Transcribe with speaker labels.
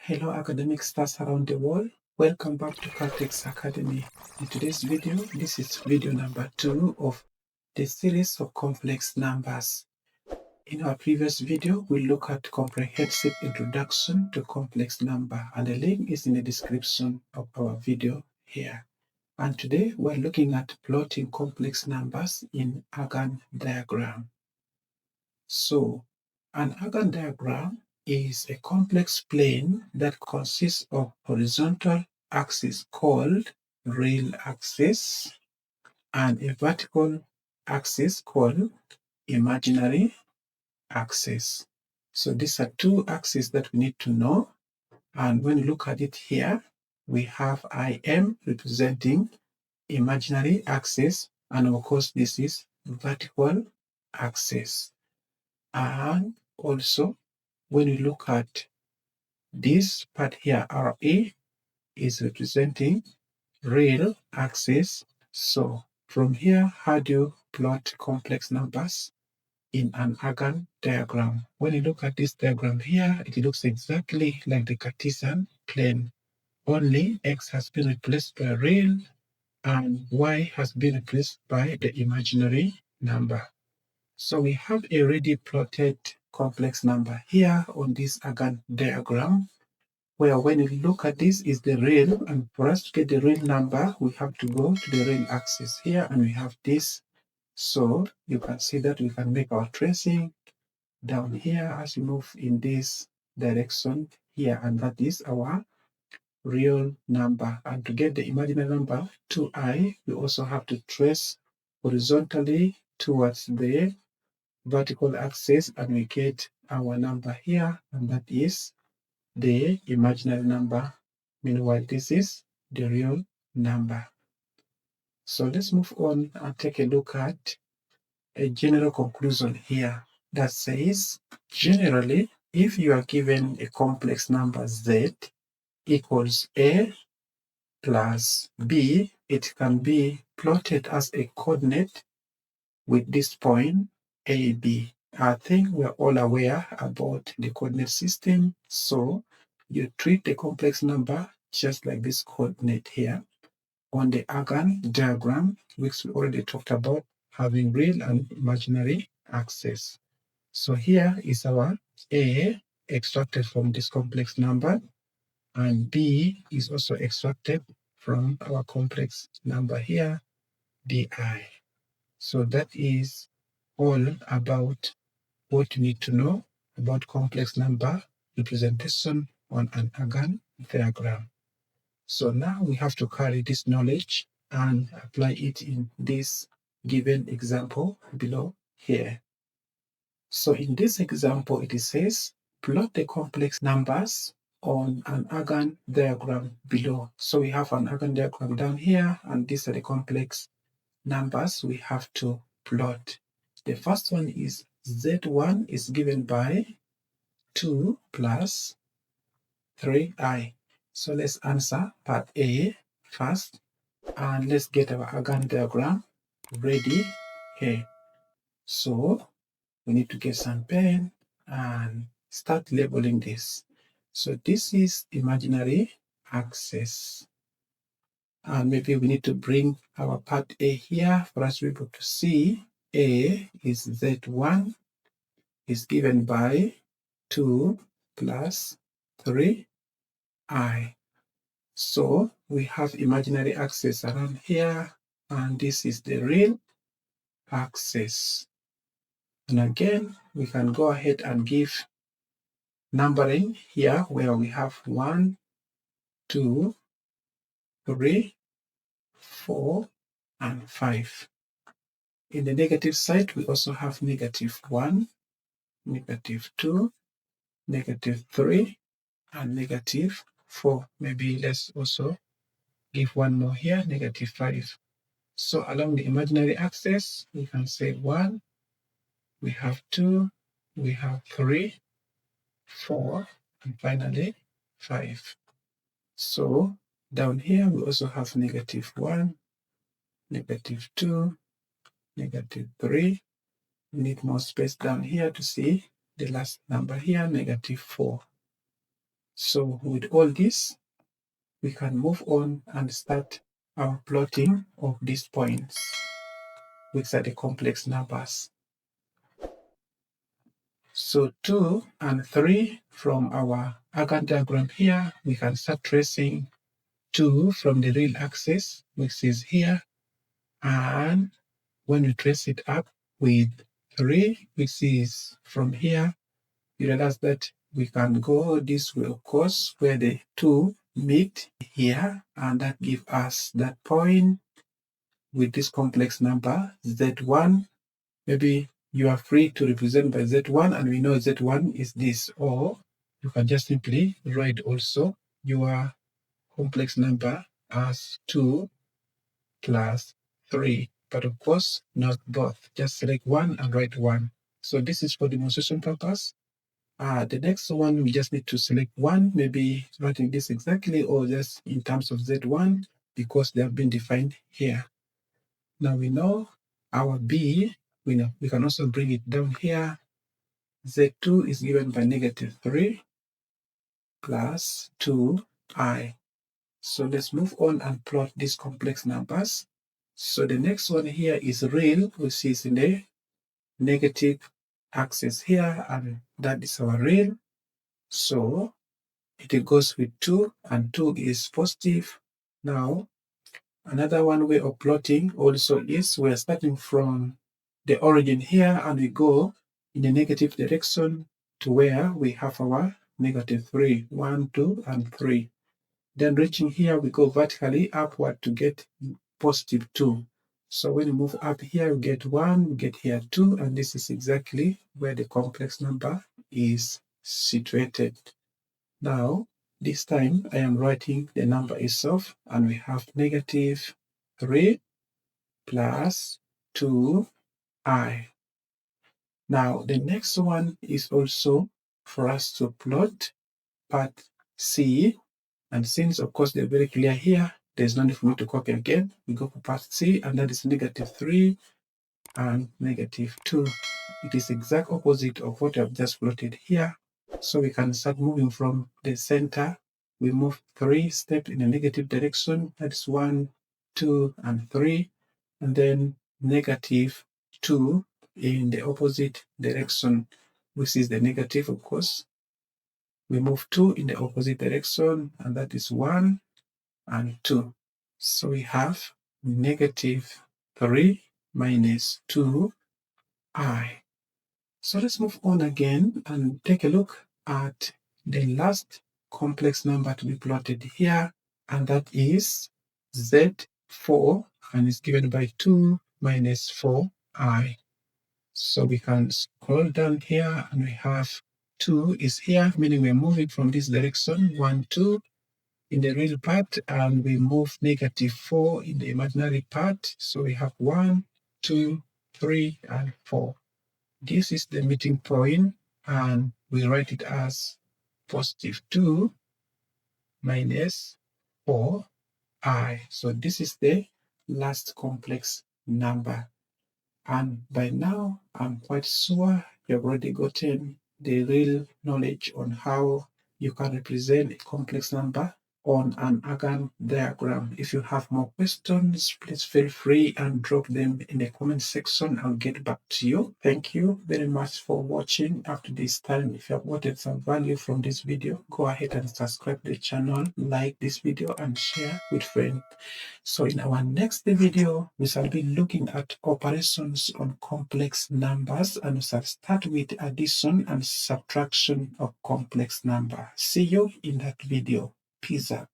Speaker 1: Hello academic stars around the world. Welcome back to Caltex Academy. In today's video, this is video number 2 of the series of complex numbers. In our previous video, we look at comprehensive introduction to complex number, and the link is in the description of our video here. And today we're looking at plotting complex numbers in Argand diagram. So, an Argand diagram is a complex plane that consists of horizontal axis called real axis and a vertical axis called imaginary axis. So these are two axes that we need to know. And when you look at it here, we have IM representing imaginary axis, and of course this is vertical axis. And also, when you look at this part here, RA is representing real axis. So from here, how do you plot complex numbers in an Argand diagram? When you look at this diagram here, it looks exactly like the Cartesian plane. Only X has been replaced by real and Y has been replaced by the imaginary number. So we have a ready plotted complex number here on this Argand diagram, where when you look at this is the real, and for us to get the real number, we have to go to the real axis here, and we have this. So you can see that we can make our tracing down here as we move in this direction here, and that is our real number. And to get the imaginary number 2i, we also have to trace horizontally towards the vertical axis, and we get our number here, and that is the imaginary number. Meanwhile, this is the real number. So let's move on and take a look at a general conclusion here that says, generally, if you are given a complex number z equals a plus b, it can be plotted as a coordinate with this point AB. I think we're all aware about the coordinate system. So you treat the complex number just like this coordinate here on the Argand diagram, which we already talked about, having real and imaginary axes. So here is our A extracted from this complex number, and B is also extracted from our complex number here, BI. So that is all about what you need to know about complex number representation on an Argand diagram. So now we have to carry this knowledge and apply it in this given example below here. So in this example, it says, plot the complex numbers on an Argand diagram below. So we have an Argand diagram down here, and these are the complex numbers we have to plot. The first one is Z1 is given by 2 plus 3i. So let's answer part A first, and let's get our Argand diagram ready here. So we need to get some pen and start labeling this. So this is imaginary axis. And maybe we need to bring our part A here for us to be able to see. A is Z1 is given by 2 plus 3i. So we have imaginary axis around here, and this is the real axis. And again, we can go ahead and give numbering here, where we have 1, 2, 3, 4, and 5. In the negative side, we also have -1, -2, -3, and -4. Maybe let's also give one more here, -5. So along the imaginary axis, we can say 1, we have 2, we have 3, 4, and finally 5. So down here, we also have -1, -2, -3. We need more space down here to see the last number here, -4. So with all this, we can move on and start our plotting of these points, which are the complex numbers. So 2 and 3 from our Argand diagram here, we can start tracing 2 from the real axis, which is here, and when we trace it up with 3, which is from here, you realize that we can go this way, of course, where the 2 meet here, and that gives us that point with this complex number Z1. Maybe you are free to represent by Z1, and we know Z1 is this, or you can just simply write also your complex number as 2 plus 3. But of course, not both. Just select one and write 1. So this is for demonstration purpose. The next one, we just need to select 1, maybe writing this exactly or just in terms of Z1 because they have been defined here. Now we know our B, we can also bring it down here. Z2 is given by -3 plus 2i. So let's move on and plot these complex numbers. So the next one here is real, which is in the negative axis here, and that is our real. So it goes with 2, and 2 is positive. Now, another one way of plotting also is we're starting from the origin here, and we go in the negative direction to where we have our -3, 1, 2, and 3. Then reaching here, we go vertically upward to get +2. So when we move up here, we get 1, we get here 2, and this is exactly where the complex number is situated. Now, this time I am writing the number itself, and we have -3 plus 2i. Now, the next one is also for us to plot part C. And since, of course, they're very clear here, there's no need for me to copy again. We go for part C, and that is -3 and -2. It is exact opposite of what I've just plotted here. So we can start moving from the center. We move 3 steps in a negative direction. That's 1, 2, and 3. And then -2 in the opposite direction, which is the negative, of course. We move 2 in the opposite direction, and that is 1 and 2. So we have -3 minus 2i. So let's move on again and take a look at the last complex number to be plotted here, and that is Z4, and it's given by 2 minus 4i. So we can scroll down here, and we have 2 is here, meaning we're moving from this direction, 1, 2 in the real part, and we move -4 in the imaginary part. So we have 1, 2, 3, and 4. This is the meeting point, and we write it as +2 minus 4i. So this is the last complex number. And by now, I'm quite sure you've already gotten the real knowledge on how you can represent a complex number on an Argand diagram. If you have more questions, please feel free and drop them in the comment section. I'll get back to you. Thank you very much for watching up to this time. If you have gotten some value from this video, go ahead and subscribe to the channel, like this video, and share with friends. So in our next video, we shall be looking at operations on complex numbers, and we shall start with addition and subtraction of complex number. See you in that video. Peace out.